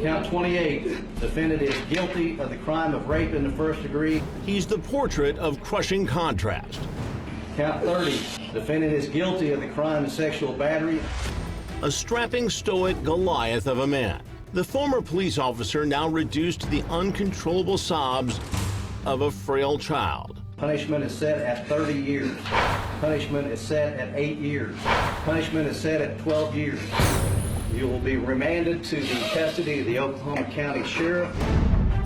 Count 28, defendant is guilty of the crime of rape in the first degree. He's the portrait of crushing contrast. Count 30, defendant is guilty of the crime of sexual battery. A strapping, stoic Goliath of a man. The former police officer now reduced to the uncontrollable sobs of a frail child. Punishment is set at 30 years. Punishment is set at 8 years. Punishment is set at 12 years. You will be remanded to the custody of the Oklahoma County Sheriff.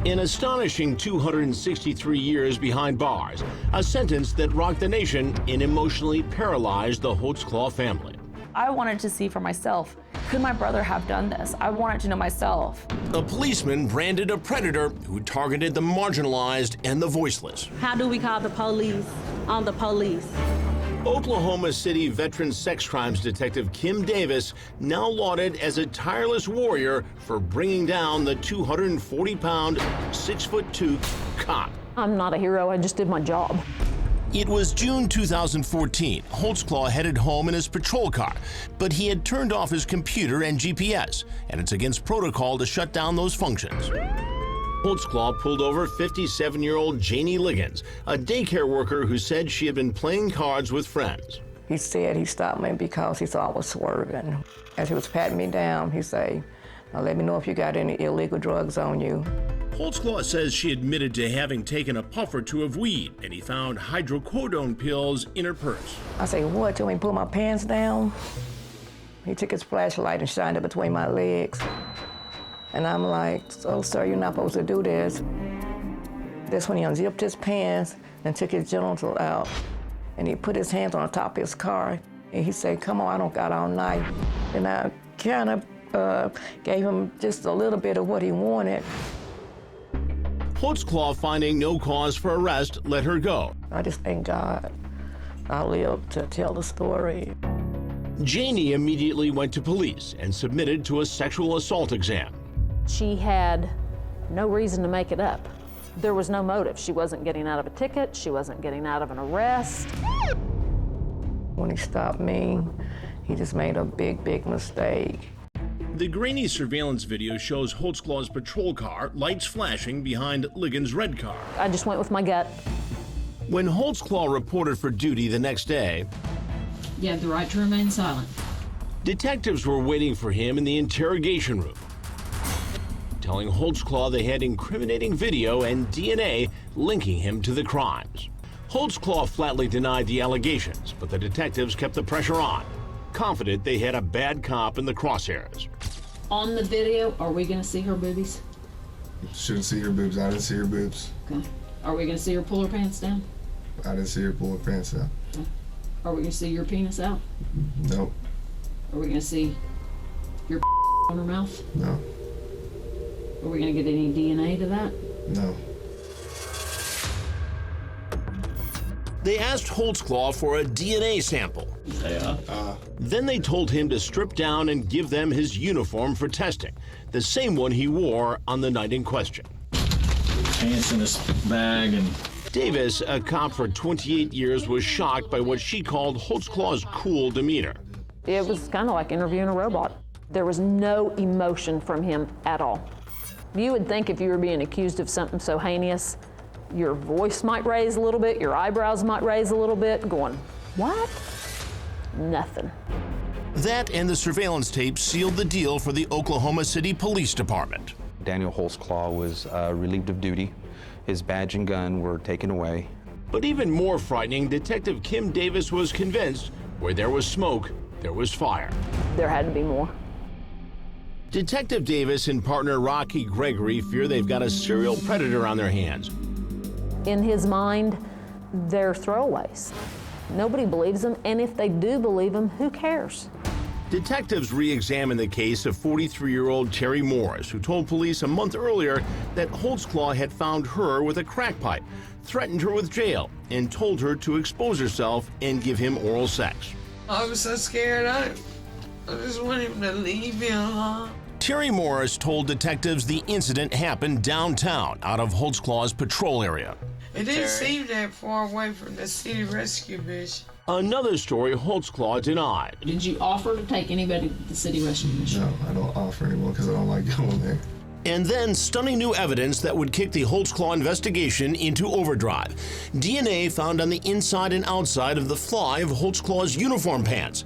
An astonishing 263 years behind bars, a sentence that rocked the nation and emotionally paralyzed the Holtzclaw family. I wanted to see for myself, could my brother have done this? I wanted to know myself. A policeman branded a predator who targeted the marginalized and the voiceless. How do we call the police on the police? Oklahoma City veteran sex crimes detective Kim Davis, now lauded as a tireless warrior for bringing down the 240-pound, 6'2" cop. I'm not a hero, I just did my job. It was June 2014. Holtzclaw headed home in his patrol car, but he had turned off his computer and GPS, and it's against protocol to shut down those functions. Holtzclaw pulled over 57-year-old Janie Liggins, a daycare worker who said she had been playing cards with friends. He said he stopped me because he thought I was swerving. As he was patting me down, he said, "Now let me know if you got any illegal drugs on you." Holtzclaw says she admitted to having taken a puff or two of weed, and he found hydrocodone pills in her purse. I said, "What, you want me to pull my pants down?" He took his flashlight and shined it between my legs. And I'm like, "Oh, sir, you're not supposed to do this." That's when he unzipped his pants and took his genital out. And he put his hands on the top of his car. And he said, "Come on, I don't got all night." And I kind of gave him just a little bit of what he wanted. Holtzclaw, finding no cause for arrest, let her go. I just thank God I lived to tell the story. Janie immediately went to police and submitted to a sexual assault exam. She had no reason to make it up. There was no motive. She wasn't getting out of a ticket. She wasn't getting out of an arrest. When he stopped me, he just made a big, big mistake. The grainy surveillance video shows Holtzclaw's patrol car, lights flashing behind Liggins' red car. I just went with my gut. When Holtzclaw reported for duty the next day, You have the right to remain silent. detectives were waiting for him in the interrogation room, telling Holtzclaw they had incriminating video and DNA linking him to the crimes. Holtzclaw flatly denied the allegations, but the detectives kept the pressure on, confident they had a bad cop in the crosshairs. On the video, are we going to see her boobies? Shouldn't see her boobs. I didn't see her boobs. Okay. Are we going to see her pull her pants down? I didn't see her pull her pants down. Okay. Are we going to see your penis out? Nope. Are we going to see your on her mouth? No. Are we going to get any DNA to that? No. They asked Holtzclaw for a DNA sample. Then they told him to strip down and give them his uniform for testing, the same one he wore on the night in question. Hansen's bag and... Davis, a cop for 28 years, was shocked by what she called Holtzclaw's cool demeanor. It was kind of like interviewing a robot. There was no emotion from him at all. You would think if you were being accused of something so heinous, your voice might raise a little bit, your eyebrows might raise a little bit, going, what? Nothing. That and the surveillance tape sealed the deal for the Oklahoma City Police Department. Daniel Holtzclaw was relieved of duty. His badge and gun were taken away. But even more frightening, Detective Kim Davis was convinced where there was smoke, there was fire. There had to be more. Detective Davis and partner Rocky Gregory fear they've got a serial predator on their hands. In his mind, they're throwaways. Nobody believes them, and if they do believe them, who cares? Detectives re-examined the case of 43-year-old Terry Morris, who told police a month earlier that Holtzclaw had found her with a crack pipe, threatened her with jail, and told her to expose herself and give him oral sex. I was so scared. I just wanted him to leave me alone. Terry Morris told detectives the incident happened downtown out of Holtzclaw's patrol area. It didn't seem that far away from the city rescue mission. Another story Holtzclaw denied. Did you offer to take anybody to the city rescue mission? No, I don't offer anyone because I don't like going there. And then stunning new evidence that would kick the Holtzclaw investigation into overdrive. DNA found on the inside and outside of the fly of Holtzclaw's uniform pants.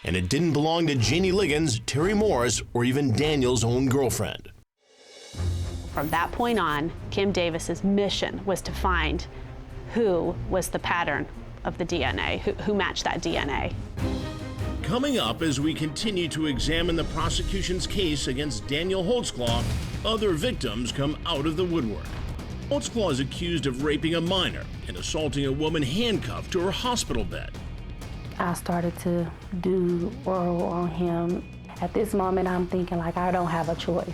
And it didn't belong to Janie Liggins, Terry Morris, or even Daniel's own girlfriend. From that point on, Kim Davis's mission was to find who was the pattern of the DNA, who matched that DNA. Coming up as we continue to examine the prosecution's case against Daniel Holtzclaw, other victims come out of the woodwork. Holtzclaw is accused of raping a minor and assaulting a woman handcuffed to her hospital bed. I started to do oral on him. At this moment, I'm thinking like I don't have a choice.